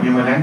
PMLN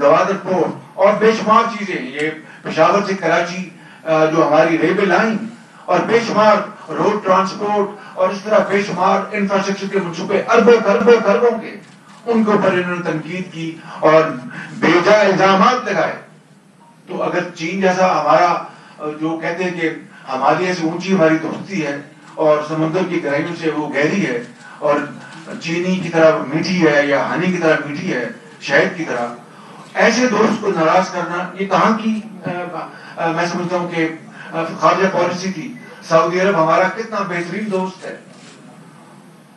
Gwadar port اور بے شمار چیزیں، یہ پشاور سے کراچی جو ہماری ریلوے لائن اور بے شمار روڈ ٹرانسپورٹ اور اس طرح بے شمار انفراسٹرکچر کے منصوبے اربوں خربوں کے، ان کے اوپر انہوں نے تنقید کی اور بےجا الزامات لگائے. تو اگر چین جیسا ہمارا جو کہتے ہیں کہ ہمالیہ سے اونچی ہماری دوستی ہے اور سمندر کی گہرائیوں سے وہ گہری ہے اور چینی کی طرح میٹھی ہے یا ہنی کی طرح میٹھی ہے، شہد کی طرح، ایسے دوست کو ناراض کرنا یہ کہاں کی میں سمجھتا ہوں کہ خارجہ پالیسی تھی. سعودی عرب ہمارا کتنا بہترین دوست ہے،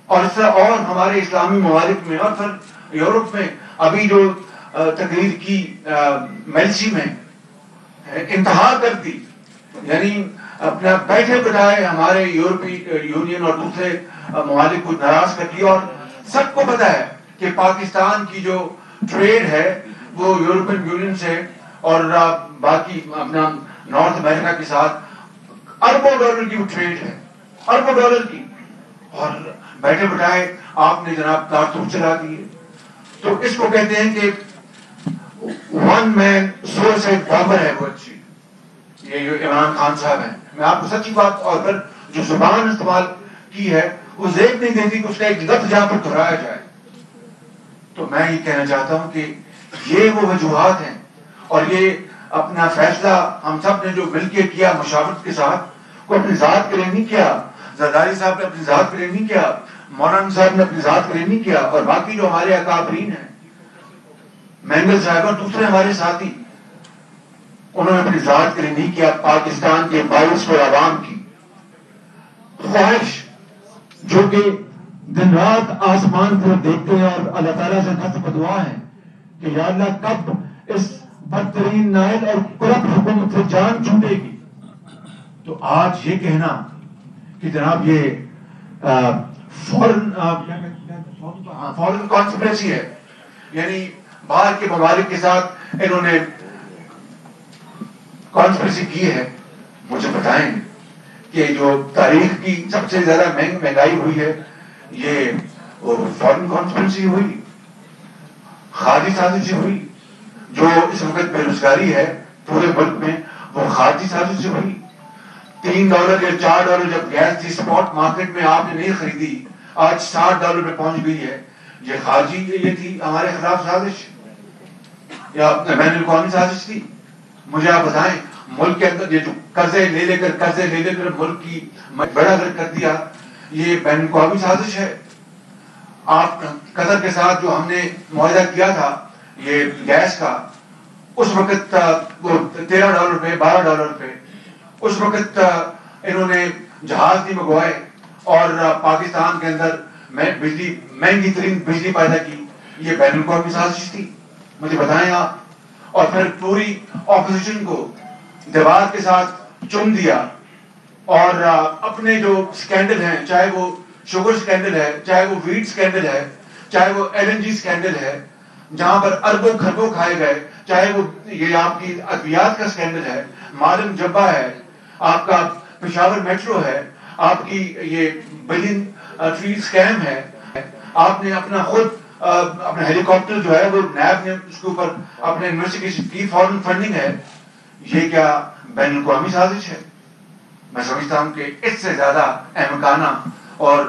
اور اس طرح اور ہمارے اسلامی ممالک میں اور پھر یورپ میں ابھی جو تقریر کی میلسی میں انتہا کر دی، یعنی اپنا بیٹھے بٹھائے ہمارے یورپی یونین اور دوسرے ممالک کو ناراض کر دیا. اور سب کو پتا ہے کہ پاکستان کی جو ٹریڈ ہے وہ یورپین یونین سے اور باقی اپنا نارتھ امریکہ کے ساتھ اربوں ڈالر کی وہ ٹریڈ ہے، اربوں ڈالر کی، اور بیٹھے بٹھائے آپ نے جناب کارتوس چلا دیے. تو اس کو کہتے ہیں کہ ون مین سوسائڈ بامبر ہے وہ اچھی، یہ جو عمران خان صاحب ہیں. میں آپ کو سچی بات، اور پھر جو زبان استعمال کی ہے وہ زیب نہیں دیتی کہ اس کا ایک لفظ جہاں پر دہرایا جائے. تو میں یہ کہنا چاہتا ہوں کہ یہ وہ وجوہات ہیں، اور یہ اپنا فیصلہ ہم سب نے جو مل کے کیا مشاورت کے ساتھ، کوئی اپنی ذات کے لیے نہیں کیا. زرداری صاحب نے اپنی ذات کے لیے نہیں کیا، مولانا صاحب نے اپنی ذات کے لیے نہیں کیا، اور باقی جو ہمارے اکابرین ہیں، مینگل صاحب اور دوسرے ہمارے ساتھی، انہوں نے اپنی ذات کے لیے نہیں کیا. پاکستان کے 22 کروڑ عوام کی خواہش جو کہ دن رات آسمان کو دیکھتے ہیں اور اللہ تعالیٰ سے خط بدعا ہے کہ یا اللہ کب اس بدترین نائل اور کرپٹ حکومت سے جان چھوٹے گی. تو آج یہ کہنا کہ جناب یہ فورن کانسپریسی ہے، یعنی باہر کے ممالک کے ساتھ انہوں نے کانسپریسی کی ہے. مجھے بتائیں کہ جو تاریخ کی سب سے زیادہ مہنگائی ہوئی ہے یہ فورن کانسپریسی ہوئی، خارجی سازش ہوئی. جو اس وقت بے روزگاری ہے پورے ملک میں وہ خارجی سازش سے ہوئی. $3 یا $4 جب گیس تھی اسپاٹ مارکیٹ میں آپ نے نہیں خریدی، آج $60 پہ پہنچ گئی ہے. یہ خارجی یہ تھی ہمارے خلاف سازش یا بین الاقوامی سازش تھی؟ مجھے آپ بتائیں، ملک کے اندر یہ جو قرضے لے کر ملک کی بڑا کر دیا، یہ بین الاقوامی سازش ہے. آپ قطر کے ساتھ جو ہم نے معاہدہ کیا تھا یہ گیس کا، اس وقت وہ $13 پہ $12 پہ، اس وقت انہوں نے جہاز نہیں منگوائے اور پاکستان کے اندر بجلی مہنگی ترین بجلی پیدا کی. یہ بین الاقوامی سازش تھی؟ مجھے بتائیں آپ. اور پھر پوری اپوزیشن کو دیوار کے ساتھ چوم دیا، اور اپنے جو سکینڈل ہیں، چاہے وہ شوگر سکینڈل ہے، چاہے وہ ویٹ سکینڈل ہے، چاہے وہ LNG سکینڈل ہے جہاں پر اربوں خربوں کھائے گئے، چاہے وہ یہ آپ کی ادویات کا سکینڈل ہے، معلم جبہ ہے، آپ کا پشاور میٹرو ہے، آپ کی یہ بلین ٹری اسکیم ہے، آپ نے اپنا خود اپنا ہیلی کاپٹر جو ہے وہ نیب نے اس کے اوپر اپنے انویسٹیگیشن کی، فورن فنڈنگ ہے. یہ کیا بین الاقوامی سازش ہے؟ میں سمجھتا ہوں کہ اس سے زیادہ احمقانہ اور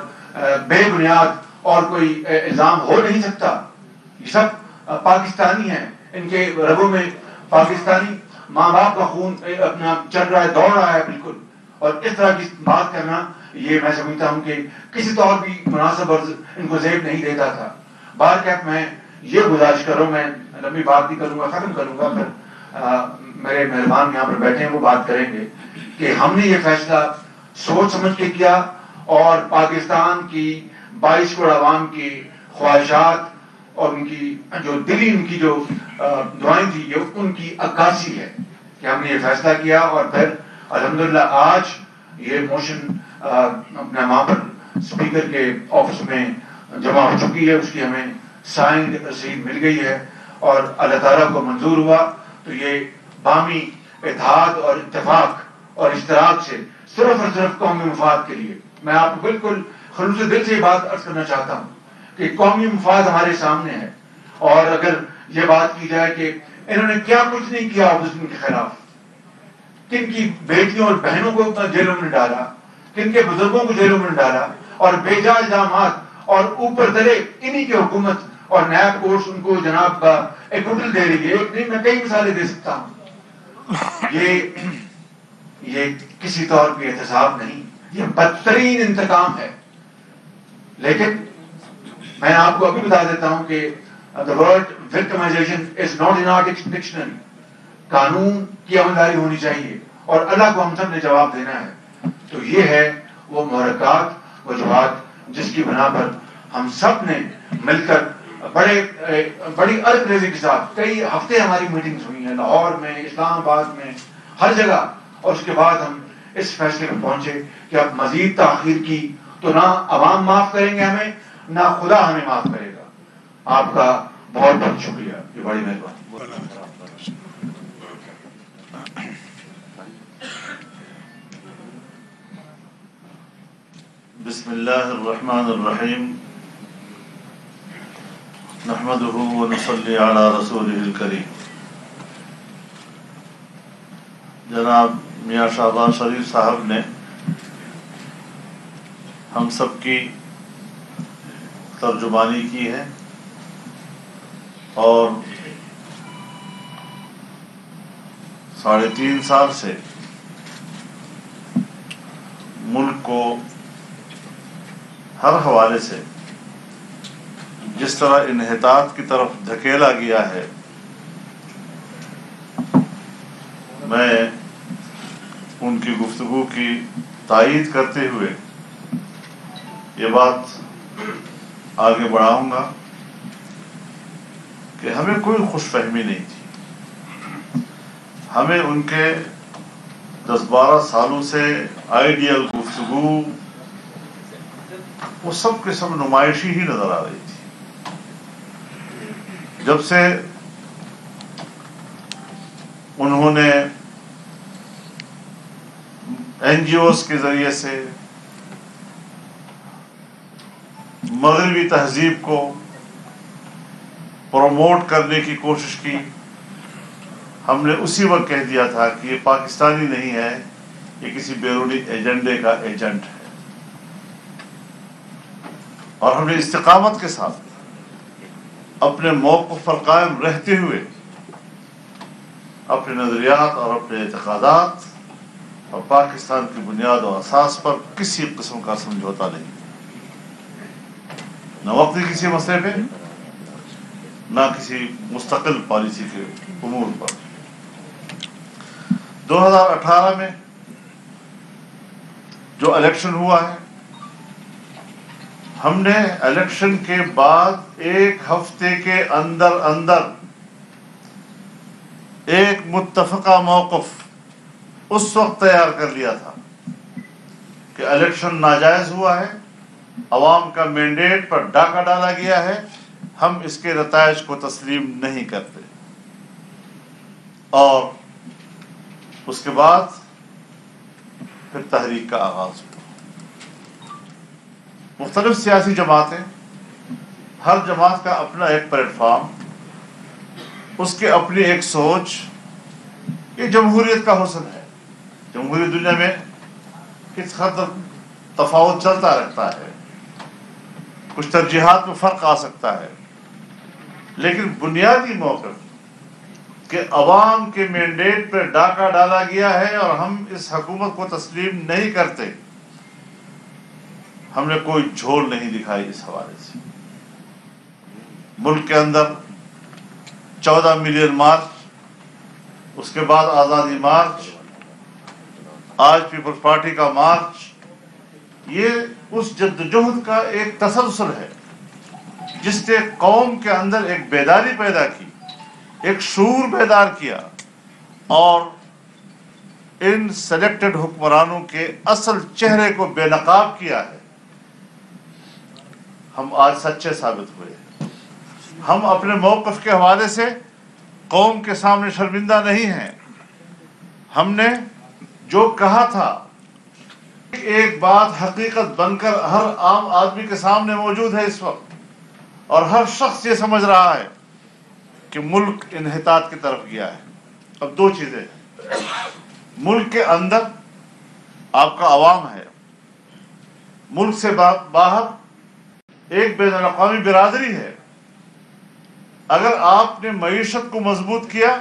بے بنیاد اور کوئی الزام ہو نہیں سکتا. یہ سب پاکستانی ہیں، ان کے رگوں میں پاکستانی ماں باپ کا خون اپنا چل رہا ہے، دوڑ رہا ہے بالکل. اور اس طرح کی بات کرنا یہ میں سمجھتا ہوں کہ کسی طور بھی مناسب اور ان کو زیب نہیں دیتا تھا. بار کیپ میں یہ گزارش کروں، میں لمبی بات نہیں کروں گا، ختم کروں گا، پھر میرے مہربان یہاں پر بیٹھے ہیں وہ بات کریں گے کہ ہم نے یہ فیصلہ سوچ سمجھ کے کیا اور پاکستان کی 22 کروڑ عوام کی خواہشات اور ان کی جو دلی ان کی جو دعائیں تھی یہ ان کی عکاسی ہے کہ ہم نے یہ فیصلہ کیا. اور پھر الحمدللہ آج یہ موشن اپنے وہاں پر اسپیکر کے آفس میں جمع ہو چکی ہے، اس کی ہمیں سائنڈ رسید مل گئی ہے اور اللہ تعالیٰ کو منظور ہوا. تو یہ باہمی اتحاد اور اتفاق اور اشتراک سے صرف اور صرف قومی مفاد کے لیے، میں آپ کو بالکل خلوص دل سے یہ بات عرض کرنا چاہتا ہوں کہ قومی مفاد ہمارے سامنے ہے. اور اگر یہ بات کی جائے کہ انہوں نے کیا کچھ نہیں کیا اپوزیشن کے خلاف، کن کی بیٹیوں اور بہنوں کو اتنا جیلوں میں ڈالا، کن کے بزرگوں کو جیلوں میں ڈالا، اور بے جا الزامات، اور اوپر تلے انہی کی حکومت اور نیب کورٹس ان کو جناب کا ایکوٹل دے رہی ہے. ایک نہیں، میں کئی مثالیں دے سکتا ہوں. یہ کسی طور پہ احتساب نہیں، یہ بدترین انتقام ہے. لیکن میں آپ کو ابھی بتا دیتا ہوں کہ the word victimization is not in our dictionary. قانون کی عملداری ہونی چاہیے اور اللہ کو ہم سب نے جواب دینا ہے. تو یہ ہے وہ محرکات، وجوہات جس کی بنا پر ہم سب نے مل کر بڑی عرق ریزی کے ساتھ کئی ہفتے ہماری میٹنگز ہوئی ہیں، لاہور میں، اسلام آباد میں، ہر جگہ. اور اس کے بعد ہم اس فیصلے پر پہنچے کہ اب مزید تاخیر کی تو نہ عوام معاف کریں گے ہمیں، نہ خدا ہمیں معاف کرے گا. آپ کا بہت بہت شکریہ، یہ بڑی مہربانی. بسم اللہ الرحمن الرحیم، نحمدہ ونصلی علی رسولہ الکریم. جناب میاں شہباز شریف صاحب نے ہم سب کی ترجمانی کی ہے اور 3.5 سال سے ملک کو ہر حوالے سے جس طرح انحطاط کی طرف دھکیلا گیا ہے، میں ان کی گفتگو کی تائید کرتے ہوئے یہ بات آگے بڑھاؤں گا کہ ہمیں کوئی خوش فہمی نہیں تھی. ہمیں ان کے 10-12 سالوں سے آئیڈیل گفتگو وہ سب کے سب نمائشی ہی نظر آ رہی تھی. جب سے انہوں نے این جی اوز کے ذریعے سے مغربی تہذیب کو پروموٹ کرنے کی کوشش کی، ہم نے اسی وقت کہہ دیا تھا کہ یہ پاکستانی نہیں ہے، یہ کسی بیرونی ایجنڈے کا ایجنٹ ہے. اور ہم نے استقامت کے ساتھ اپنے موقف پر قائم رہتے ہوئے اپنے نظریات اور اپنے اعتقادات اور پاکستان کی بنیاد و اساس پر کسی قسم کا سمجھوتا نہیں، نہ وقتی کسی مسئلے پہ، نہ کسی مستقل پالیسی کے امور پر. 2018 میں جو الیکشن ہوا ہے، ہم نے الیکشن کے بعد 1 ہفتے کے اندر ایک متفقہ موقف اس وقت تیار کر لیا تھا کہ الیکشن ناجائز ہوا ہے، عوام کا مینڈیٹ پر ڈاکہ ڈالا گیا ہے، ہم اس کے نتائج کو تسلیم نہیں کرتے. اور اس کے بعد پھر تحریک کا آغاز ہوا. مختلف سیاسی جماعتیں، ہر جماعت کا اپنا ایک پلیٹ فارم، اس کی اپنی ایک سوچ. یہ جمہوریت کا حسن ہے. جمہوری دنیا میں کس حد تک تفاوت چلتا رہتا ہے، کچھ ترجیحات میں فرق آ سکتا ہے، لیکن بنیادی موقف کہ عوام کے مینڈیٹ پہ ڈاکہ ڈالا گیا ہے اور ہم اس حکومت کو تسلیم نہیں کرتے، ہم نے کوئی جھول نہیں دکھائی. اس حوالے سے ملک کے اندر 14 ملین مارچ، اس کے بعد آزادی مارچ، آج پیپلز پارٹی کا مارچ، یہ اس جدوجہد کا ایک تسلسل ہے جس نے قوم کے اندر ایک بیداری پیدا کی، ایک شعور بیدار کیا اور ان سلیکٹڈ حکمرانوں کے اصل چہرے کو بے نقاب کیا ہے. ہم آج سچے ثابت ہوئے. ہم اپنے موقف کے حوالے سے قوم کے سامنے شرمندہ نہیں ہیں. ہم نے جو کہا تھا، ایک بات حقیقت بن کر ہر عام آدمی کے سامنے موجود ہے اس وقت، اور ہر شخص یہ سمجھ رہا ہے کہ ملک انحطاط کی طرف گیا ہے۔ اب دو چیزیں ہیں، ملک کے اندر آپ کا عوام ہے، ملک سے باہر ایک بین الاقوامی برادری ہے۔ اگر آپ نے معیشت کو مضبوط کیا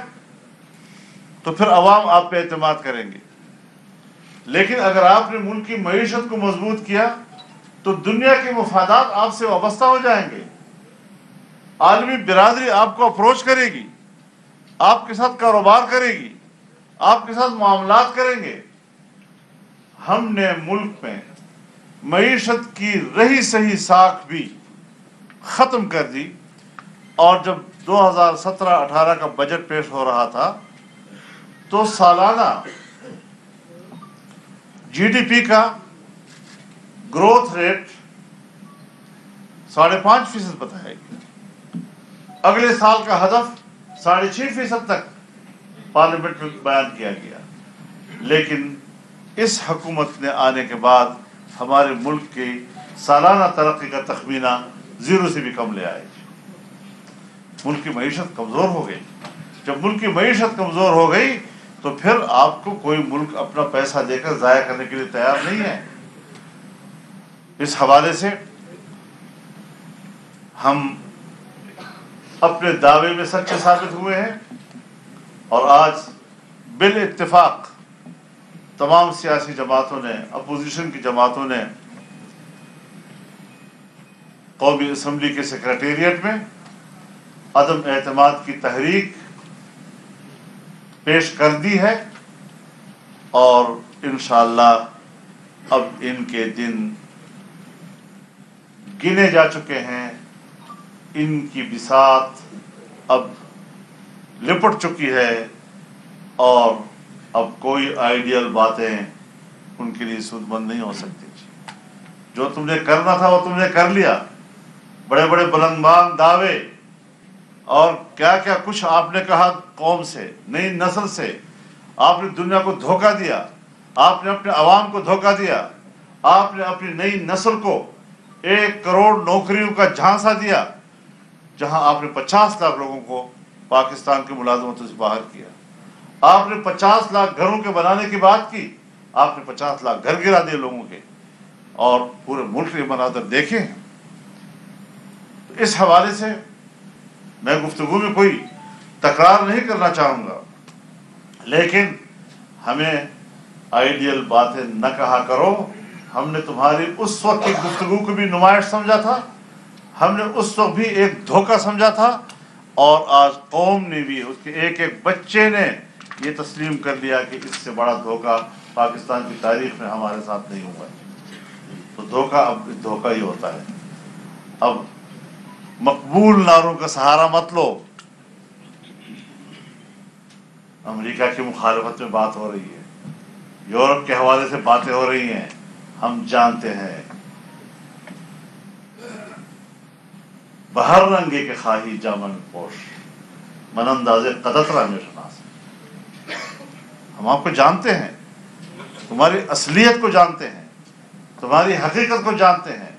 تو پھر عوام آپ پہ اعتماد کریں گے، لیکن اگر آپ نے ملک کی معیشت کو مضبوط کیا تو دنیا کے مفادات آپ سے وابستہ ہو جائیں گے، عالمی برادری آپ کو اپروچ کرے گی، آپ کے ساتھ کاروبار کرے گی، آپ کے ساتھ معاملات کریں گے۔ ہم نے ملک میں معیشت کی رہی سہی ساکھ بھی ختم کر دی، اور جب 2017-18 کا بجٹ پیش ہو رہا تھا تو سالانہ جی ڈی پی کا گروتھ ریٹ 5.5% بتایا گیا، اگلے سال کا ہدف 6.5% تک پارلیمنٹ میں بیان کیا گیا، لیکن اس حکومت نے آنے کے بعد ہمارے ملک کی سالانہ ترقی کا تخمینہ 0 سے بھی کم لے آئے۔ ملک کی معیشت کمزور ہو گئی۔ جب ملک کی معیشت کمزور ہو گئی تو پھر آپ کو کوئی ملک اپنا پیسہ دے کر ضائع کرنے کے لیے تیار نہیں ہے۔ اس حوالے سے ہم اپنے دعوے میں سچے ثابت ہوئے ہیں، اور آج بالاتفاق تمام سیاسی جماعتوں نے، اپوزیشن کی جماعتوں نے قومی اسمبلی کے سیکریٹریٹ میں عدم اعتماد کی تحریک پیش کر دی ہے، اور انشاءاللہ اب ان کے دن گنے جا چکے ہیں، ان کی بساط اب لپٹ چکی ہے، اور اب کوئی آئیڈیل باتیں ان کے لیے سود مند نہیں ہو سکتی۔ جو تم نے کرنا تھا وہ تم نے کر لیا، بڑے بڑے بلند بان دعوے اور کیا کیا کچھ آپ نے کہا قوم سے، نئی نسل سے، آپ نے دنیا کو دھوکہ دیا، آپ نے اپنے عوام کو دھوکہ دیا، آپ نے اپنی نئی نسل کو 1 کروڑ نوکریوں کا جھانسا دیا، جہاں آپ نے 50 لاکھ لوگوں کو پاکستان کی ملازمتوں سے باہر کیا، آپ نے 50 لاکھ گھروں کے بنانے کی بات کی، آپ نے 50 لاکھ گھر گرا دیے لوگوں کے، اور پورے ملک کے مناظر دیکھے ہیں۔ اس حوالے سے میں گفتگو میں کوئی تکرار نہیں کرنا چاہوں گا، لیکن ہمیں آئیڈیل باتیں نہ کہا کرو۔ ہم نے تمہاری اس وقت کی گفتگو کو بھی نمائش سمجھا تھا، ہم نے اس وقت بھی ایک دھوکہ سمجھا تھا، اور آج قوم نے بھی، اس کے ایک ایک بچے نے یہ تسلیم کر لیا کہ اس سے بڑا دھوکہ پاکستان کی تاریخ میں ہمارے ساتھ نہیں ہوا۔ تو دھوکہ اب دھوکہ ہی ہوتا ہے۔ اب مقبول نعروں کا سہارا مت لو۔ امریکہ کی مخالفت میں بات ہو رہی ہے، یورپ کے حوالے سے باتیں ہو رہی ہیں، ہم جانتے ہیں بہر رنگے کے خواہی جامن پوش من انداز قدترا میں شناس۔ ہم آپ کو جانتے ہیں، تمہاری اصلیت کو جانتے ہیں، تمہاری حقیقت کو جانتے ہیں،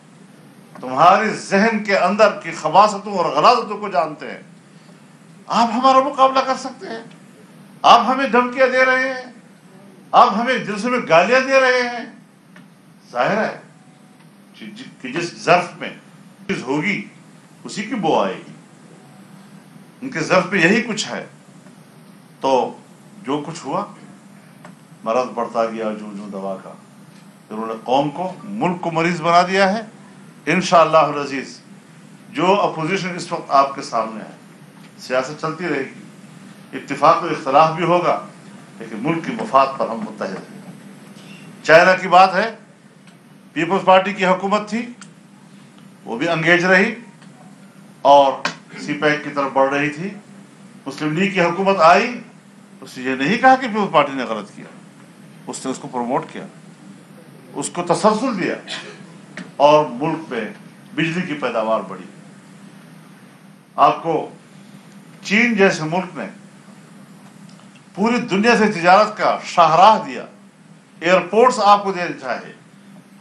تمہاری ذہن کے اندر کی خباثتوں اور غلاظتوں کو جانتے ہیں۔ آپ ہمارا مقابلہ کر سکتے ہیں؟ آپ ہمیں دھمکیاں دے رہے ہیں، آپ ہمیں جلسے میں گالیاں دے رہے ہیں۔ ظاہر ہے کہ جس ظرف میں چیز ہوگی اسی کی بو آئے گی۔ ان کے ظرف میں یہی کچھ ہے، تو جو کچھ ہوا مرض بڑھتا گیا جو دوا کا، انہوں نے قوم کو، ملک کو مریض بنا دیا ہے۔ انشاءاللہ العزیز جو اپوزیشن اس وقت آپ کے سامنے ہے، سیاست چلتی رہے گی، اتفاق و اختلاف بھی ہوگا، لیکن ملک کی مفاد پر ہم متحد ہیں۔ چائنا کی بات ہے، پیپلز پارٹی کی حکومت تھی، وہ بھی انگیج رہی اور سی پیک کی طرف بڑھ رہی تھی۔ مسلم لیگ کی حکومت آئی، اس نے یہ نہیں کہا کہ پیپلز پارٹی نے غلط کیا، اس نے اس کو پروموٹ کیا، اس کو تسلسل دیا، اور ملک میں بجلی کی پیداوار بڑھی۔ آپ کو چین جیسے ملک نے پوری دنیا سے تجارت کا شاہراہ دیا، ایئرپورٹس آپ کو دینا چاہے،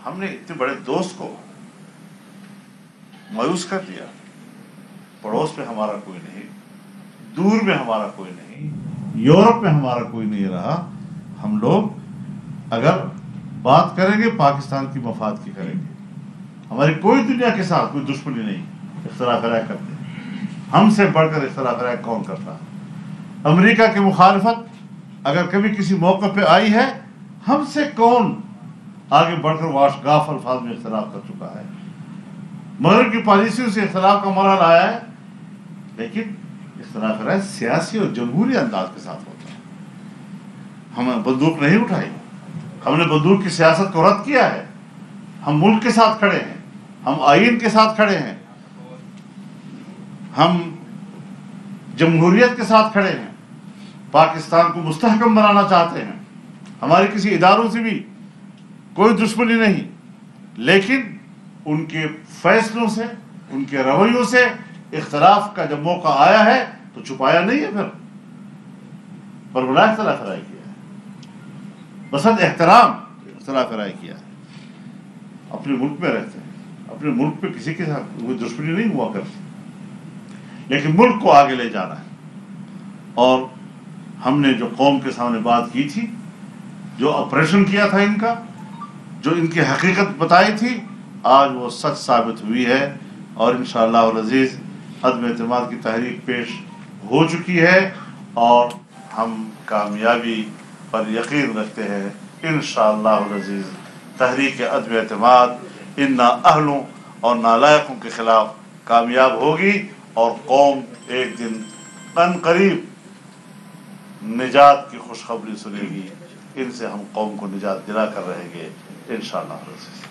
ہم نے اتنے بڑے دوست کو مایوس کر دیا۔ پڑوس میں ہمارا کوئی نہیں، دور میں ہمارا کوئی نہیں، یورپ میں ہمارا کوئی نہیں رہا. ہم لوگ اگر بات کریں گے پاکستان کی مفاد کی کریں گے. ہماری کوئی دنیا کے ساتھ کوئی دشمنی نہیں. اختلاف رائے کرتے ہیں، ہم سے بڑھ کر اختلاف رائے کون کرتا ہے؟ امریکہ کی مخالفت اگر کبھی کسی موقع پہ آئی ہے، ہم سے کون آگے بڑھ کر واشگاف الفاظ میں اختلاف کر چکا ہے؟ مغرب کی پالیسیوں سے اختلاف کا مرحلہ آیا ہے، لیکن اختلاف رائے سیاسی اور جمہوری انداز کے ساتھ ہوتا ہے. ہم بندوق نہیں اٹھائی، ہم نے بندوق کی سیاست کو رد کیا ہے. ہم ملک کے ساتھ کھڑے ہیں، ہم آئین کے ساتھ کھڑے ہیں، ہم جمہوریت کے ساتھ کھڑے ہیں، پاکستان کو مستحکم بنانا چاہتے ہیں. ہمارے کسی اداروں سے بھی کوئی دشمنی نہیں، لیکن ان کے فیصلوں سے، ان کے رویوں سے اختلاف کا جب موقع آیا ہے تو چھپایا نہیں ہے، پھر پر بلا اختلاف رائے کیا ہے، بسد احترام اختلاف رائے کیا ہے. اپنے ملک میں رہتے ہیں، اپنے ملک پہ کسی کے ساتھ کوئی دشمنی نہیں ہوا کرتی، لیکن ملک کو آگے لے جانا ہے. اور ہم نے جو قوم کے سامنے بات کی تھی، جو آپریشن کیا تھا ان کا، جو ان کی حقیقت بتائی تھی، آج وہ سچ ثابت ہوئی ہے. اور انشاءاللہ العزیز عدم اعتماد کی تحریک پیش ہو چکی ہے، اور ہم کامیابی پر یقین رکھتے ہیں. انشاءاللہ العزیز تحریک عدم اعتماد ان نااہلوں اور نالائقوں کے خلاف کامیاب ہوگی، اور قوم ایک دن عن قریب نجات کی خوشخبری سنے گی. ان سے ہم قوم کو نجات دلا کر رہیں گے انشاءاللہ العزیز.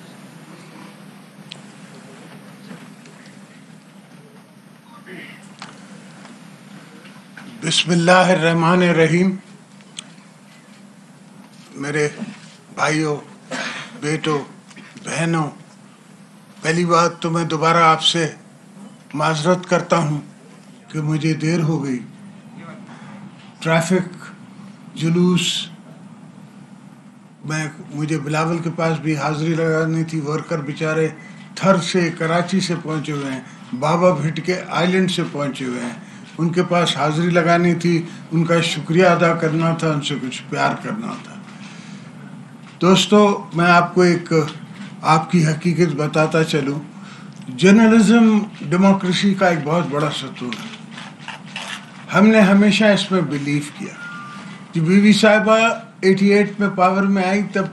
بسم اللہ الرحمن الرحیم. میرے بھائیوں، بیٹوں، بہنوں، پہلی بات تو میں دوبارہ آپ سے معذرت کرتا ہوں کہ مجھے دیر ہو گئی. ٹریفک، جلوس، مجھے بلاول کے پاس بھی حاضری لگانی تھی. ورکر بیچارے تھر سے، کراچی سے پہنچے ہوئے ہیں، بابا بھٹ کے آئی لینڈ سے پہنچے ہوئے ہیں. ان کے پاس حاضری لگانی تھی، ان کا شکریہ ادا کرنا تھا، ان سے کچھ پیار کرنا تھا. دوستو، میں آپ کو ایک آپ کی حقیقت بتاتا چلوں. جرنلزم ڈیموکریسی کا ایک بہت بڑا ستون ہے. ہم نے ہمیشہ اس میں بلیو کیا. جب بی بی صاحبہ 88 میں پاور میں آئی تب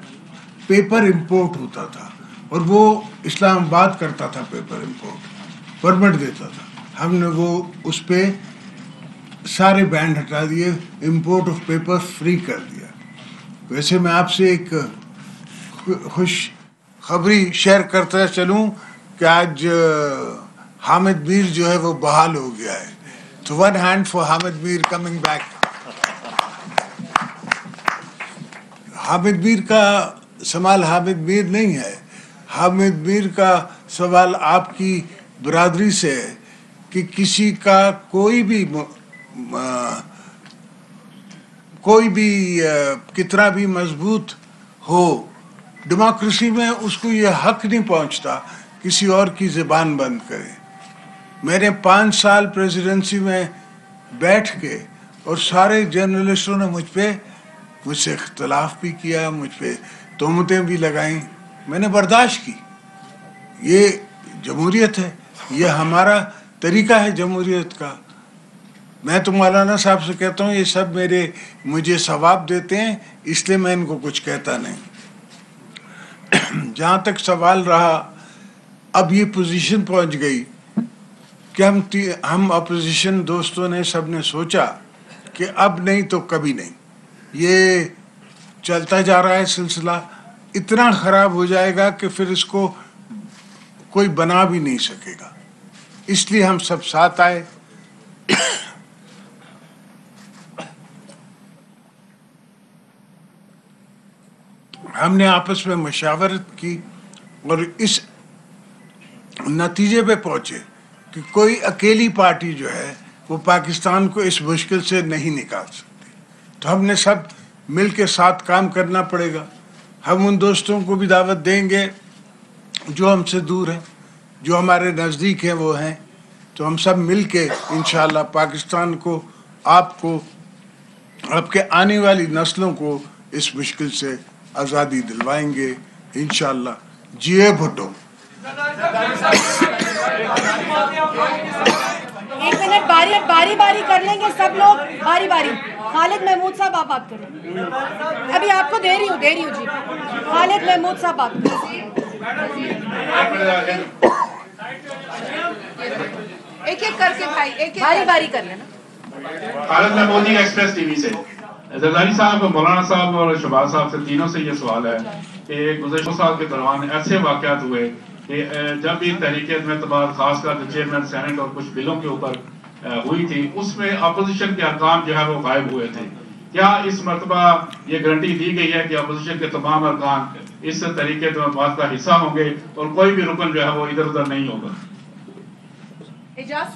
پیپر امپورٹ ہوتا تھا، اور وہ اسلام آباد کرتا تھا پیپر امپورٹ، پرمٹ دیتا تھا. ہم نے وہ اس پہ سارے بینڈ ہٹا دیے، امپورٹ آف پیپر فری کر دیا. ویسے میں آپ سے ایک خوش خبری شیئر کرتا چلوں کہ آج حامد میر جو ہے وہ بحال ہو گیا ہے. تو one hand for Hamid Mir coming back. Hamid Mir کا سوال حامد میر نہیں ہے. حامد میر کا سوال آپ کی برادری سے ہے کہ کسی کا کوئی بھی کتنا بھی مضبوط ہو، ڈیموکریسی میں اس کو یہ حق نہیں پہنچتا کسی اور کی زبان بند کرے. میں نے 5 سال پریزیڈنسی میں بیٹھ کے، اور سارے جرنلسٹوں نے مجھ سے اختلاف بھی کیا، مجھ پہ تہمتیں بھی لگائیں، میں نے برداشت کی. یہ جمہوریت ہے، یہ ہمارا طریقہ ہے جمہوریت کا. میں تو مولانا صاحب سے کہتا ہوں یہ سب مجھے ثواب دیتے ہیں، اس لیے میں ان کو کچھ کہتا نہیں. جہاں تک سوال رہا، اب یہ پوزیشن پہنچ گئی کہ ہم اپوزیشن دوستوں نے سب نے سوچا کہ اب نہیں تو کبھی نہیں. یہ چلتا جا رہا ہے سلسلہ، اتنا خراب ہو جائے گا کہ پھر اس کو کوئی بنا بھی نہیں سکے گا. اس لیے ہم سب ساتھ آئے. ہم نے آپس میں مشاورت کی اور اس نتیجے پہ پہنچے کہ کوئی اکیلی پارٹی جو ہے وہ پاکستان کو اس مشکل سے نہیں نکال سکتی. تو ہم نے سب مل کے ساتھ کام کرنا پڑے گا. ہم ان دوستوں کو بھی دعوت دیں گے جو ہم سے دور ہیں، جو ہمارے نزدیک ہیں وہ ہیں. تو ہم سب مل کے انشاءاللہ پاکستان کو آپ کو آپ کے آنے والی نسلوں کو اس مشکل سے آزادی دلوائیں گے انشاءاللہ. جیے بھٹو. ایک منٹ باری باری کر لیں گے سب لوگ, باری باری. خالد محمود صاحب آپ بات کریں, ابھی آپ کو دے رہی ہوں جی. خالد محمود صاحب بات کریں. ایک ایک کر کے بھائی, ایک باری کر لینا. خالد محمودی ایکسپریس ٹی وی سے. زرداری صاحب, مولانا صاحب اور شہباز صاحب سے تینوں سے یہ سوال ہے کہ گزشتہ سال کے دوران ایسے واقعات ہوئے کہ جب بھی تحریک اعتماد خاص کر چیئرمین سینٹ اور کچھ بلوں کے اوپر ہوئی تھی, اس میں اپوزیشن کے ارکان جو ہے وہ غائب ہوئے تھے. کیا اس مرتبہ یہ گارنٹی دی گئی ہے کہ اپوزیشن کے تمام ارکان اس تحریک اعتماد کا حصہ ہوں گے اور کوئی بھی رکن جو ہے وہ ادھر ادھر نہیں ہوگا؟ اعجاز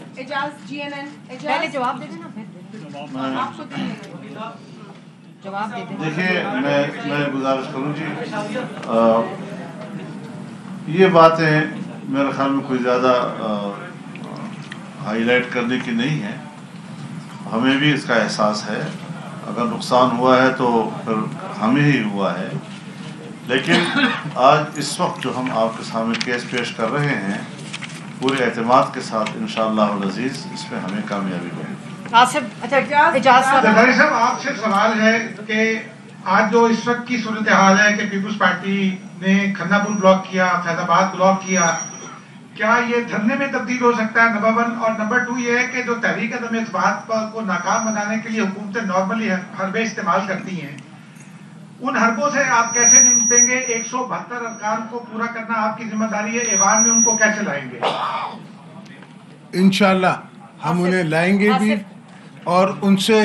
جی این این, پہلے جواب دے دینا, آپ کو جواب دے دینا. دیکھیے, میں گزارش کروں جی, یہ باتیں میرے خیال میں کوئی زیادہ ہائی لائٹ کرنے کی نہیں ہے. ہمیں بھی اس کا احساس ہے, اگر نقصان ہوا ہے تو پھر ہمیں ہی ہوا ہے. لیکن آج اس وقت جو ہم آپ کے سامنے کیس پیش کر رہے ہیں, پورے اعتماد کے ساتھ انشاءاللہ العزیز اس میں ہمیں کامیابی ہوگی. آصف, اچھا اعجاز زرداری صاحب, آپ سے سوال ہے کہ آج جو اس وقت کی صورتحال ہے کہ پیپلز پارٹی نے کھنہ پور بلاک کیا, فیض آباد بلاک کیا, کیا یہ دھرنے میں تبدیل ہو سکتا ہے؟ نمبر 1. اور نمبر 2 یہ ہے کہ جو تحریک عدم اعتماد کو ناکام بنانے کے لیے حکومتیں نارملی حربے استعمال کرتی ہیں, ان حربوں سے آپ کیسے نمٹیں گے؟ 172 ارکان کو پورا کرنا آپ کی ذمہ داری ہے, ایوان میں ان کو کیسے لائیں گے؟ انشاءاللہ ہم انہیں لائیں گے بھی, اور ان سے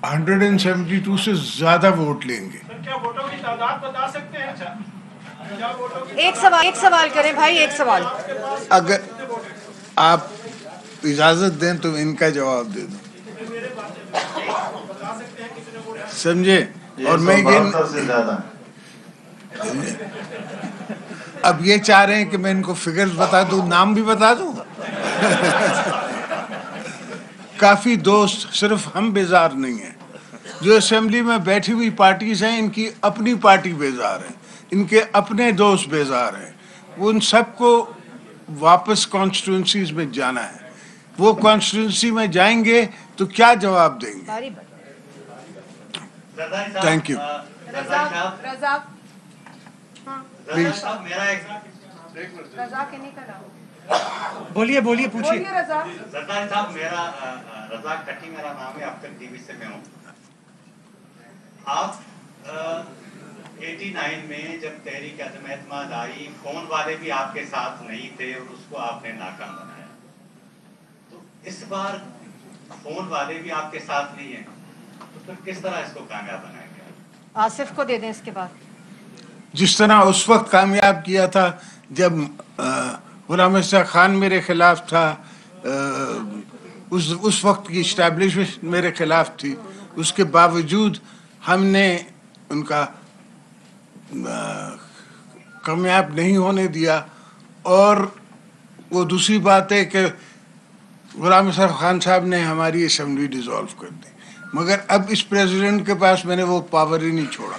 172 سے زیادہ ووٹ لیں گے. کیا ووٹوں کی تعداد بتا سکتے ہیں؟ ایک سوال کریں بھائی, ایک سوال. اگر آپ اجازت دیں تو ان کا جواب دے دوں, سمجھے؟ اور میں سے زیادہ اب یہ چاہ رہے ہیں کہ میں ان کو فگرز بتا دوں, نام بھی بتا دوں. کافی دوست, صرف ہم بیزار نہیں ہیں. جو اسمبلی میں بیٹھی ہوئی پارٹیز ہیں, ان کی اپنی پارٹی بیزار ہے, ان کے اپنے دوست بیزار ہیں. وہ ان سب کو واپس کانسٹیٹوئنسیز میں جانا ہے. وہ کانسٹیٹوئنسی میں جائیں گے تو کیا جواب دیں گے؟ Thank you. رضا پلیز رضا کے نہیں کرا. بولیے بولیے رضا. زرداری صاحب, میرا رضا کٹی میرا نام ہے, اب تک ٹی وی سے میں ہوں. آپ 89 میں جب تحریک عدم اعتماد آئی, فون والے بھی آپ کے ساتھ نہیں تھے اور اس کو آپ نے ناکام بنایا. تو اس بار فون والے بھی آپ کے ساتھ نہیں ہیں, تو پھر کس طرح اس کو کامیاب بنایا گیا؟ آصف کو دے دیں اس کے بعد. جس طرح اس وقت کامیاب کیا تھا جب غلام احمد خان میرے خلاف تھا, اس وقت کی اسٹیبلشمنٹ میرے خلاف تھی, اس کے باوجود ہم نے ان کا کامیاب نہیں ہونے دیا. اور وہ دوسری بات ہے کہ غلام احمد خان صاحب نے ہماری اسمبلی ڈیزالو کر دی, مگر اب اس پریزیڈنٹ کے پاس میں نے وہ پاور ہی نہیں چھوڑا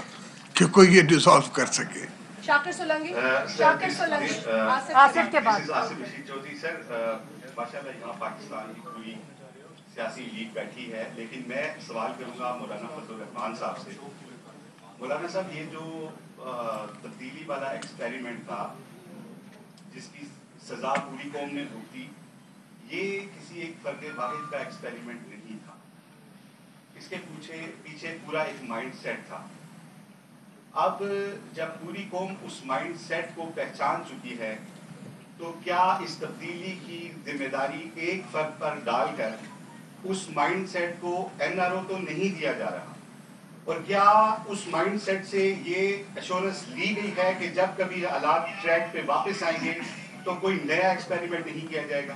کہ کوئی یہ ڈیزالو کر سکے. شاکر سولنگی. آصف کے بعد. چودھری سر, ماشاءاللہ یہاں پاکستان کی پوری سیاسی لیگ بیٹھی ہے, لیکن میں سوال کروں گا مولانا فضل الرحمان صاحب سے. مولانا صاحب, یہ جو تبدیلی والا ایکسپیریمنٹ تھا جس کی سزا پوری قوم نے بھگتی, یہ کسی ایک فرد واحد کا ایکسپیریمنٹ نہیں تھا, اس کے پیچھے پورا ایک مائنڈ سیٹ تھا. اب جب پوری قوم اس مائنڈ سیٹ کو پہچان چکی ہے, تو کیا اس تبدیلی کی ذمہ داری ایک فرد پر ڈال کر اس مائنڈ سیٹ کو این آر او تو نہیں دیا جا رہا, اور کیا اس مائنڈ سیٹ سے یہ ایشورنس لی گئی ہے کہ جب کبھی حالات ٹریک پہ واپس آئیں گے تو کوئی نیا ایکسپیریمنٹ نہیں کیا جائے گا؟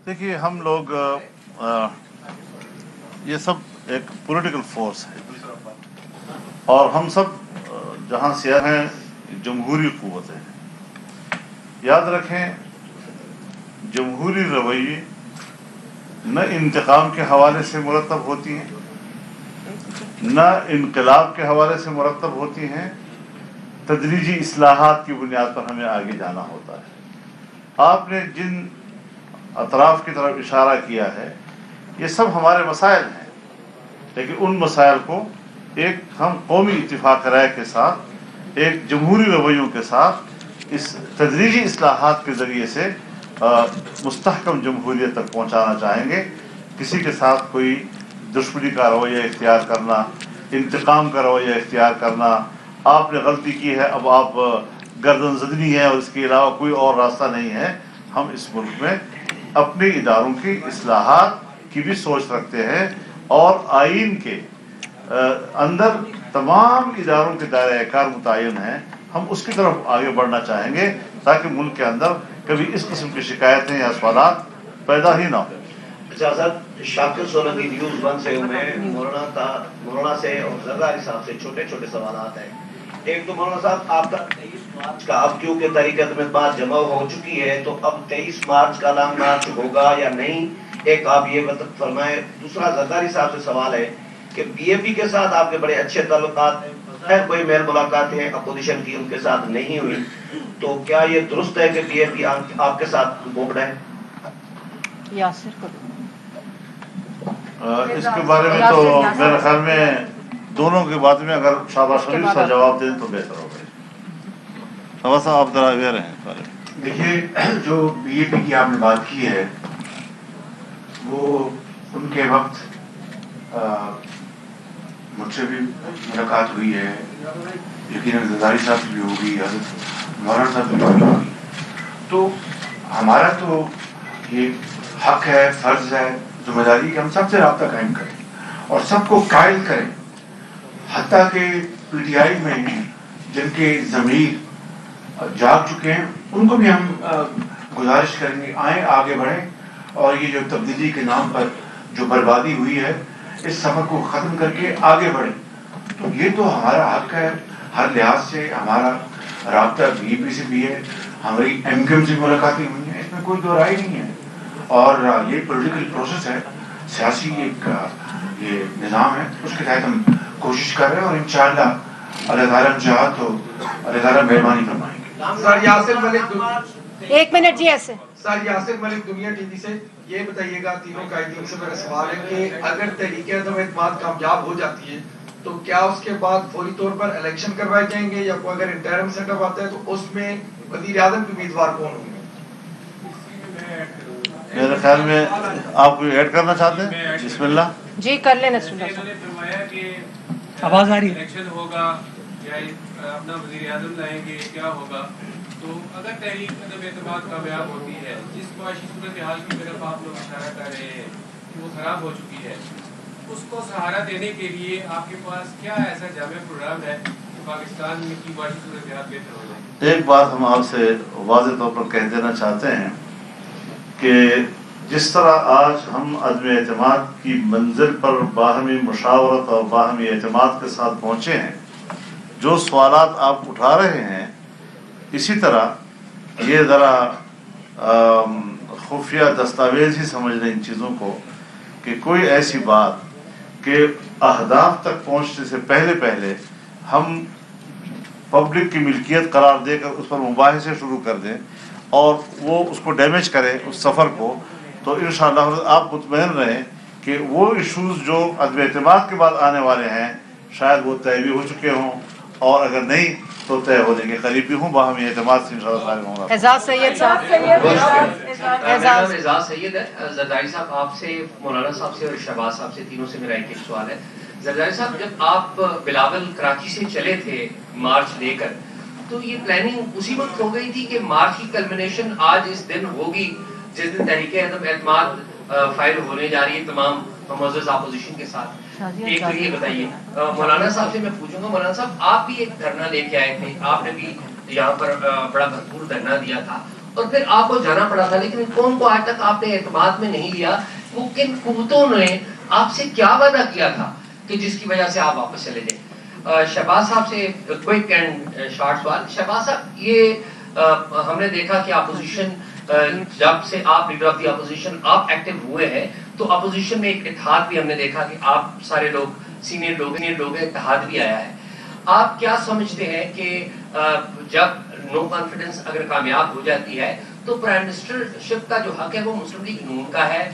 دیکھیے, ہم لوگ یہ سب ایک پولیٹیکل فورس ہے, اور ہم سب جہاں سے ہیں جمہوری قوتیں ہیں. یاد رکھیں, جمہوری رویے نہ انتقام کے حوالے سے مرتب ہوتی ہیں، نہ انقلاب کے حوالے سے مرتب ہوتی ہیں، تدریجی اصلاحات کی بنیاد پر ہمیں آگے جانا ہوتا ہے۔ آپ نے جن اطراف کی طرف اشارہ کیا ہے یہ سب ہمارے مسائل ہیں، لیکن ان مسائل کو ایک ہم قومی اتفاق رائے کے ساتھ، ایک جمہوری رویوں کے ساتھ، اس تدریجی اصلاحات کے ذریعے سے مستحکم جمہوریت تک پہنچانا چاہیں گے۔ کسی کے ساتھ کوئی دشمنی کا رویہ اختیار کرنا، انتقام کا رویہ اختیار کرنا، آپ نے غلطی کی ہے اب آپ گردن زدنی ہے اور اس کے علاوہ کوئی اور راستہ نہیں ہے۔ ہم اس ملک میں اپنے اداروں کی اصلاحات کی بھی سوچ رکھتے ہیں اور آئین کے اندر تمام اداروں کے دائرہ کار متعین ہیں، ہم اس کی طرف آگے بڑھنا چاہیں گے تاکہ ملک کے اندر کبھی اس قسم کی شکایتیں یا سوالات پیدا ہی نہ ہوں۔ اجازت شاکر سولنگی نیوز 1 سے میں مولانا سے اور زرداری صاحب سے چھوٹے چھوٹے سوالات ہیں۔ ایک تو مولانا صاحب آپ کا 23 مارچ کا، اب کیونکہ طریقت میں بات جمع ہو چکی ہے تو اب 23 مارچ کا لانگ مارچ ہوگا یا نہیں، ایک آپ یہ فرمائیں۔ دوسرا زرداری صاحب سے سوال ہے کہ بی اے پی کے ساتھ آپ کے بڑے اچھے تعلقات ہیں، بظاہر کوئی میل ملاقاتیں اپوزیشن کی ان کے ساتھ نہیں ہوئی، تو کیا یہ درست ہے کہ بی اے پی آپ کے ساتھ بوکڈ ہے؟ یاسر کو اس کے بارے میں تو میرے خیال میں دونوں کے بعد میں اگر شہباز شریف سے جواب دیں تو بہتر ہوگا۔ شہباز صاحب آپ ذرا اویئر ہیں اس بارے میں۔ دیکھیے، جو بی اے پی کی آپ نے بات کی ہے وہ ان کے وقت مجھ سے بھی ملاقات ہوئی ہے، یقیناً زرداری صاحب سے بھی ہوگی، حضرت مولانا صاحب سے بھی ہوگی، تو ہمارا تو یہ حق ہے، فرض ہے، ذمہ داری کہ ہم سب سے رابطہ قائم کریں اور سب کو قائل کریں، حتیٰ کہ پی ٹی آئی میں جن کے ضمیر جاگ چکے ہیں ان کو بھی ہم گزارش کریں گے آئیں آگے بڑھیں اور یہ جو تبدیلی کے نام پر جو بربادی ہوئی ہے اس سفر کو ختم کر کے آگے بڑھیں۔ تو یہ تو ہمارا حق ہے، ہر لحاظ سے ہمارا رابطہ بی اے پی سے بھی ہے، ہماری ایم کیو ایم سے ملاقاتیں ہوئی ہیں، اس میں کوئی دو رائے نہیں ہے، اور یہ پولیٹیکل پروسیس ہے، سیاسی ایک یہ نظام ہے، اس کے تحت ہم کوشش کر رہے ہیں اور انشاءاللہ اللہ تعالیٰ نے چاہا تو اللہ تعالیٰ مہربانی فرمائیں گے۔ سر یاسر ملک 1 منٹ جی ایسے سر یاسر ملک دنیا ٹی وی سے یہ بتائیے گا، تینوں قائدین سے میرا سوال ہے کہ اگر تحریک عدم اعتماد کامیاب ہو جاتی ہے تو کیا اس کے بعد فوری طور پر الیکشن کروائے جائیں گے، یا کوئی اگر انٹرم سیٹ اپ آتا ہے تو اس میں وزیر اعظم کے امیدوار کون ہوں گے؟ میرے خیال میں آپ کوئی ایڈ کرنا چاہتے ہیں؟ بسم اللہ جی کر لیں نسل آواز آ رہی ہے؟ الیکشن ہوگا یا اپنا وزیر اعظم لائیں گے، کیا ہوگا؟ تو اگر تحریک عدم اعتماد کامیاب ہوتی ہے، جس معاشی صورتحال کی طرف آپ لوگ اشارہ کر رہے ہیں کہ وہ خراب ہو چکی ہے، اس کو سہارا دینے کے لیے آپ کے پاس کیا ایسا جامع پروگرام ہے کہ پاکستان میں کی معاشی صورتحال بہتر ہو جائے؟ ایک بات ہم آپ سے واضح طور پر کہہ دینا چاہتے ہیں کہ جس طرح آج ہم عدم اعتماد کی منزل پر باہمی مشاورت اور باہمی اعتماد کے ساتھ پہنچے ہیں، جو سوالات آپ اٹھا رہے ہیں اسی طرح یہ ذرا خفیہ دستاویز ہی سمجھ لیں ان چیزوں کو، کہ کوئی ایسی بات کہ اہداف تک پہنچنے سے پہلے ہم پبلک کی ملکیت قرار دے کر اس پر مباحثے شروع کر دیں اور وہ اس کو ڈیمیج کرے اس سفر کو، تو انشاءاللہ آپ مطمئن رہیں کہ وہ ایشوز جو عدم اعتماد کے بعد آنے والے ہیں شاید وہ طے بھی ہو چکے ہوں، اور اگر نہیں تو طے ہونے کے قریب بھی ہوں، باہمی اعتماد سے انشاءاللہ صالح ہوں گا۔ اعزاز سید صاحب اعزاز سید ہے، زرداری صاحب آپ سے، مولانا صاحب سے اور شہباز صاحب سے، تینوں سے میرا ایک سوال ہے۔ زرداری صاحب، جب آپ بلاول کراچی سے چلے تھے مارچ لے کر، تو یہ پلاننگ اسی وقت ہو گئی تھی کہ مارچ کی کلمنیشن آج اس دن ہوگی جس دن تحریک عدم اعتماد فائل ہونے جا رہی ہے تمام معزز اپوزیشن کے ساتھ؟ ایک تو یہ بتائیے۔ مولانا صاحب سے میں پوچھوں گا، مولانا صاحب آپ بھی ایک دھرنا لے کے آئے تھے، آپ نے بھی یہاں پر بڑا بھرپور دھرنا دیا تھا اور پھر آپ کو جانا پڑا تھا، لیکن قوم کو آج تک آپ نے اعتماد میں نہیں لیا۔ وہ کن قوتوں نے آپ سے کیا وعدہ کیا تھا کہ جس کی وجہ سے آپ واپس چلے گئے؟ شہباز صاحب سے کوئک اینڈ شارٹ سوال۔ شہباز صاحب، یہ ہم نے دیکھا کہ اپوزیشن جب سے آپ لیڈر آف دی اپوزیشن آپ ایکٹیو ہوئے ہیں تو اپوزیشن میں ایک اتحاد بھی ہم نے دیکھا کہ آپ سارے لوگ سینئر لوگ ہیں، اتحاد بھی آیا ہے. آپ کیا سمجھتے ہیں کہ جب نو کانفیڈنس اگر کامیاب ہو جاتی ہے تو پرائم منسٹر شپ کا جو حق ہے وہ مسلم لیگ نون کا ہے،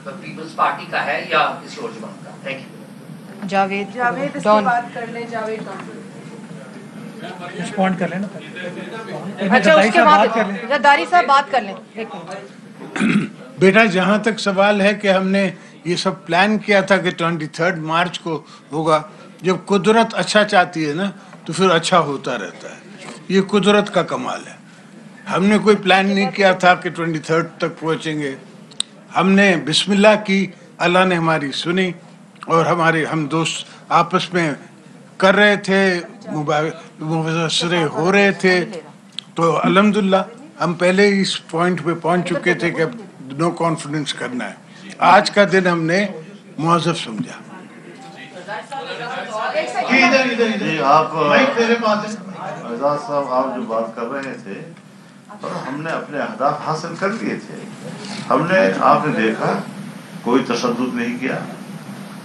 پیپلز پارٹی کا ہے یا کسی اور جماعت کا؟ Thank you. جاوید اس کی بات کر لیں. جاوید رسپونڈ کر لیں نا. اچھا اس کے بعد زرداری صاحب بات کر لیں. ایک منٹ بیٹا، جہاں تک سوال ہے کہ ہم نے یہ سب پلان کیا تھا کہ 23 مارچ کو ہوگا. جب قدرت اچھا چاہتی ہے نا تو پھر اچھا ہوتا رہتا ہے. یہ قدرت کا کمال ہے. ہم نے کوئی پلان نہیں کیا تھا کہ 23 تک پہنچیں گے. ہم نے بسم اللہ کی، اللہ نے ہماری سنی، اور ہم دوست آپس میں کر رہے تھے، مبصرے ہو رہے تھے. تو الحمدللہ ہم پہلے ہی اس پوائنٹ پہ پہنچ چکے تھے کہ نو کانفیڈنس کرنا ہے. آج کا دن ہم نے معذب سمجھا. جی آپ اعزاز صاحب، آپ جو بات کر رہے تھے، ہم نے اپنے اہداف حاصل کر لیے تھے. ہم نے، آپ نے دیکھا، کوئی تشدد نہیں کیا.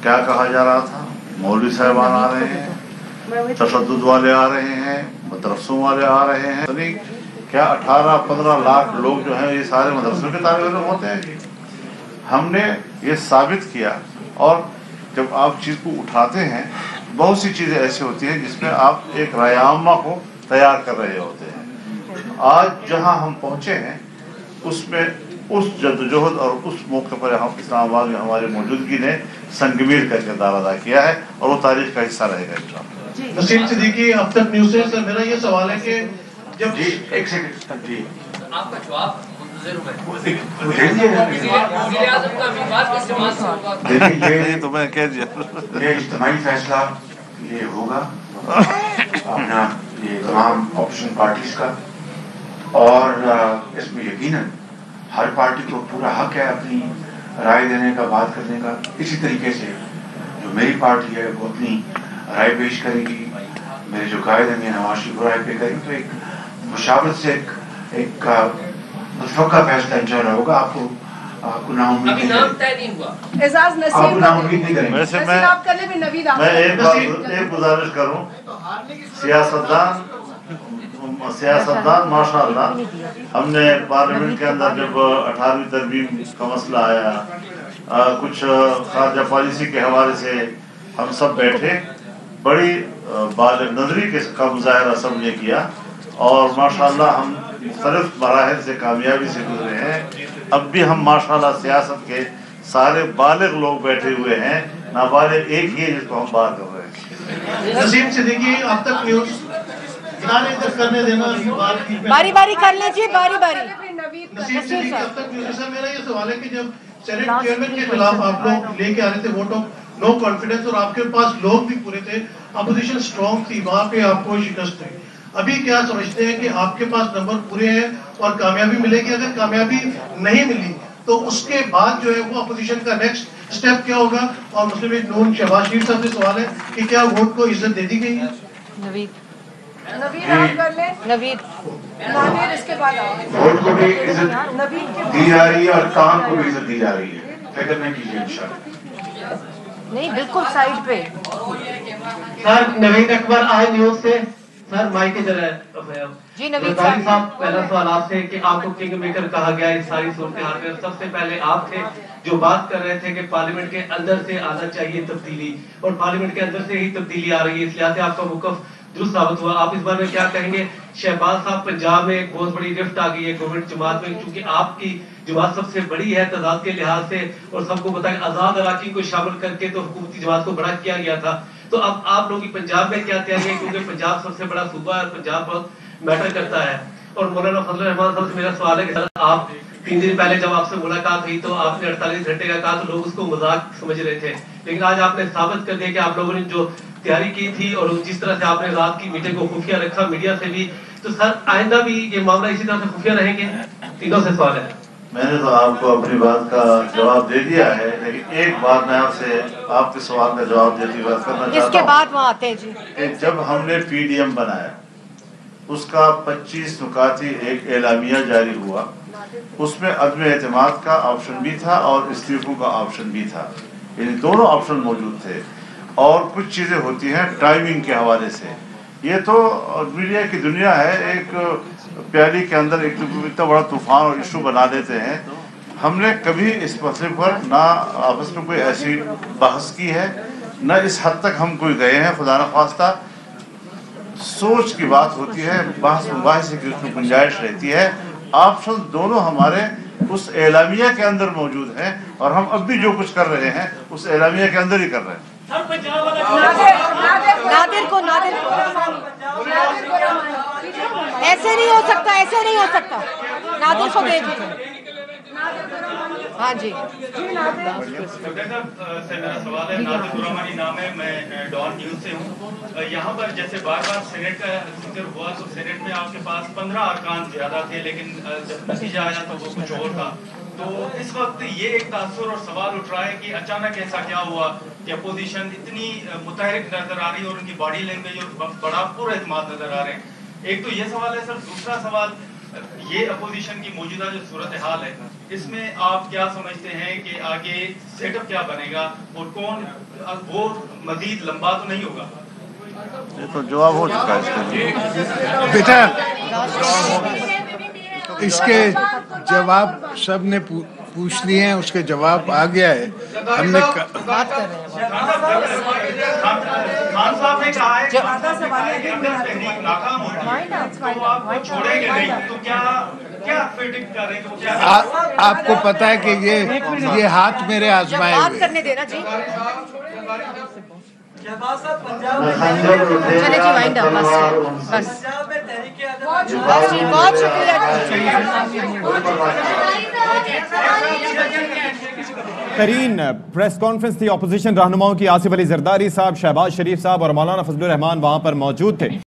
کیا کہا جا رہا تھا؟ مولوی صاحبان آ رہے ہیں، تشدد والے آ رہے ہیں، مدرسوں والے آ رہے ہیں. کیا 18-15 لاکھ لوگ جو ہیں یہ سارے مدرسوں کے طالب علم ہوتے ہیں؟ ہم نے یہ ثابت کیا. اور جب آپ چیز کو اٹھاتے ہیں، بہت سی چیزیں ایسی ہوتی ہیں جس میں آپ ایک رائے عامہ کو تیار کر رہے ہوتے ہیں. آج جہاں ہم پہنچے ہیں اس میں اس جدوجہد اور اس موقع پر ہم اسلام آباد میں ہماری موجودگی نے سنگمیر کا کردار ادا کیا ہے، اور وہ تاریخ کا حصہ رہے گا انشاءاللہ. نسیم صدیقی، اب تک نیوز سے. سر میرا یہ سوال ہے کہ جب ایک سیکنڈ جی آپ کا جواب منتظر ہوں میں. دیکھیے تو میں کہہ دیا، یہ اجتماعی فیصلہ یہ ہوگا اپنا یہ تمام اپوزیشن پارٹیز کا، اور اس میں یقیناً ہر پارٹی کو پورا حق ہے اپنی رائے دینے کا، بات کرنے کا. اسی طریقے سے جو میری پارٹی ہے وہ اپنی رائے پیش کرے گی. میرے جو قائد ہیں نواز شریف رائے پہ کریں تو ایک مشاورت سے ایک متفقہ فیصلہ انشاءاللہ ہوگا. آپ کو نا امید ابھی نام طے نہیں ہوا. اعزاز آپ کو نا امید نہیں کریں گے. ویسے آپ کر لیں پھر نوید آپ. میں ایک گزارش کروں، سیاستدان ماشاءاللہ، ہم نے پارلیمنٹ کے اندر جب 18ویں ترمیم کا مسئلہ آیا، کچھ خارجہ پالیسی کے حوالے سے ہم سب بیٹھے، بڑی بالغ نظری کا مظاہرہ سب نے کیا، اور ماشاءاللہ ہم مختلف مراحل سے کامیابی سے گزرے ہیں. اب بھی ہم ماشاءاللہ سیاست کے سارے بالغ لوگ بیٹھے ہوئے ہیں، نابالغ ایک ہی ہے جس کو ہم بات کر رہے ہیں. نسیم صدیقی، اب تک نیوز کرنے دینا، باری باری کر لیجیے، باری باری. نسیم صدیقی، اب تک نیوز. سر میرا یہ سوال ہے کہ جب سینٹ چیئرمین کے خلاف آپ لوگ لے کے آ رہے تھے ووٹ آف نو کانفیڈنس، اور آپ کے پاس لوگ بھی پورے تھے، اپوزیشن اسٹرانگ تھی، وہاں پہ آپ کو شکست ہے. ابھی کیا سمجھتے ہیں کہ آپ کے پاس نمبر پورے ہیں اور کامیابی ملے گی؟ اگر کامیابی نہیں ملی تو اس کے بعد جو ہے وہ اپوزیشن کا نیکسٹ اسٹیپ کیا ہوگا؟ اور مسلم لیگ نون شہباز شریف صاحب سے سوال ہے کہ کیا ووٹ کو عزت دے دی گئی ہے؟ نوید آپ کر لیں. نوید اس کے بعد ووٹ کو بھی عزت دی جا رہی ہے اور کام کو بھی عزت دی جا رہی ہے. فکر نہیں کیجیے انشاءاللہ. نہیں، بالکل سائڈ پہ. سر نوید اکبر آئے نیوز سے. سر مائک جی نوید صاحب، پہلا سوال آپ سے کہ آپ کو کنگ میکر کہا گیا اس ساری صورتحال میں. سب سے پہلے آپ تھے جو بات کر رہے تھے کہ پارلیمنٹ کے اندر سے آنا چاہیے تبدیلی، اور پارلیمنٹ کے اندر سے ہی تبدیلی آ رہی ہے، اس لحاظ سے آپ کا موقف درست ثابت ہوا. آپ اس بارے میں کیا کہیں گے؟ شہباز صاحب، پنجاب میں ایک بہت بڑی رفٹ آ گئی ہے گورنمنٹ جماعت میں، چونکہ آپ کی جماعت سب سے بڑی ہے تعداد کے لحاظ سے، اور سب کو بتائیں آزاد اراکین کو شامل کر کے تو حکومتی جماعت کو بڑا کیا گیا تھا. تو اب آپ لوگوں کی پنجاب میں کیا تیاری ہے؟ کیونکہ پنجاب سب سے بڑا صوبہ ہے اور پنجاب بہت میٹر کرتا ہے. اور مولانا فضل الرحمان صاحب سے میرا سوال ہے کہ آپ 3 دن پہلے جب آپ سے ملاقات ہوئی تو آپ نے 48 گھنٹے کا کہا تو لوگ اس کو مذاق سمجھ رہے تھے، لیکن آج آپ نے ثابت کر دیا کہ آپ لوگوں نے جو تیاری کی تھی اور جس طرح سے آپ نے رات کی میٹنگ کو خفیہ رکھا میڈیا سے بھی، تو سر آئندہ بھی یہ معاملہ اسی طرح سے خفیہ رہیں گے؟ تینوں سے سوال ہے. میں نے تو آپ کو اپنی بات کا جواب دے دیا ہے، لیکن ایک بات میں آپ سے آپ کے سوال کا جواب دیتی بات کرنا چاہتا ہوں. اس کے بعد وہاں آتے ہیں جی. کہ جب ہم نے پی ڈی ایم بنایا اس کا 25 نکاتی ایک اعلامیہ جاری ہوا. اس میں عدم اعتماد کا آپشن بھی تھا اور استعفوں کا آپشن بھی تھا، یعنی دونوں آپشن موجود تھے. اور کچھ چیزیں ہوتی ہیں ٹائمنگ کے حوالے سے. یہ تو میڈیا کی دنیا ہے، ایک پیالی کے اندر ایک اتنا بڑا طوفان اور ایشو بنا دیتے ہیں. ہم نے کبھی اس مسئلے پر نہ آپس میں کوئی ایسی بحث کی ہے، نہ اس حد تک ہم کوئی گئے ہیں. خدا نخواستہ سوچ کی بات ہوتی ہے، بحث مباحثے کی اس میں گنجائش رہتی ہے. آپشن دونوں ہمارے اس اعلامیہ کے اندر موجود ہیں اور ہم اب بھی جو کچھ کر رہے ہیں اس اعلامیہ کے اندر ہی کر رہے ہیں. نادر کو ایسے نہیں ہو سکتا، ایسے نہیں ہو سکتا. نادر کو دے دیجیے. ہاں جی سے میرا سوال ہے. نادر الرحمانی نام ہے، میں ڈان نیوز سے ہوں. یہاں پر جیسے بار بار سینٹ کا ذکر ہوا تو سینٹ میں آپ کے پاس 15 ارکان زیادہ تھے، لیکن جب نتیجہ آیا تو وہ کچھ اور تھا. تو اس وقت یہ ایک تاثر اور سوال اٹھ رہا ہے کہ اچانک ایسا کیا ہوا کہ اپوزیشن اتنی متحرک نظر آ رہی ہے اور ان کی باڈی لینگویج اور بڑا پر اعتماد نظر آ رہے ہیں. ایک تو یہ سوال ہے سر. دوسرا سوال یہ اپوزیشن کی موجودہ جو صورتحال ہے اس میں آپ کیا سمجھتے ہیں کہ آگے سیٹ اپ کیا بنے گا اور کون وہ مزید لمبا تو نہیں ہوگا؟ یہ تو جواب ہو چکا ہے بیٹا. اس کے جواب سب نے پوچھ لیے ہیں، اس کے جواب آ گیا ہے. ہم نے خان صاحب نے کہا ہے کہ اگر تحریک ناکام ہوتی ہے تو آپ کو چھوڑیں گے نہیں، تو کیا پریڈکٹ کر رہے ہیں کہ وہ کیا؟ آپ کو پتا ہے کہ یہ ہاتھ میرے آزمائے بات ہوئے. کرنے دینا جی. چلے جی وائنڈ اپ بس بہت شکریہ. ترین پریس کانفرنس تھی اپوزیشن رہنماؤں کی. آصف علی زرداری صاحب، شہباز شریف صاحب اور مولانا فضل الرحمان وہاں پر موجود تھے.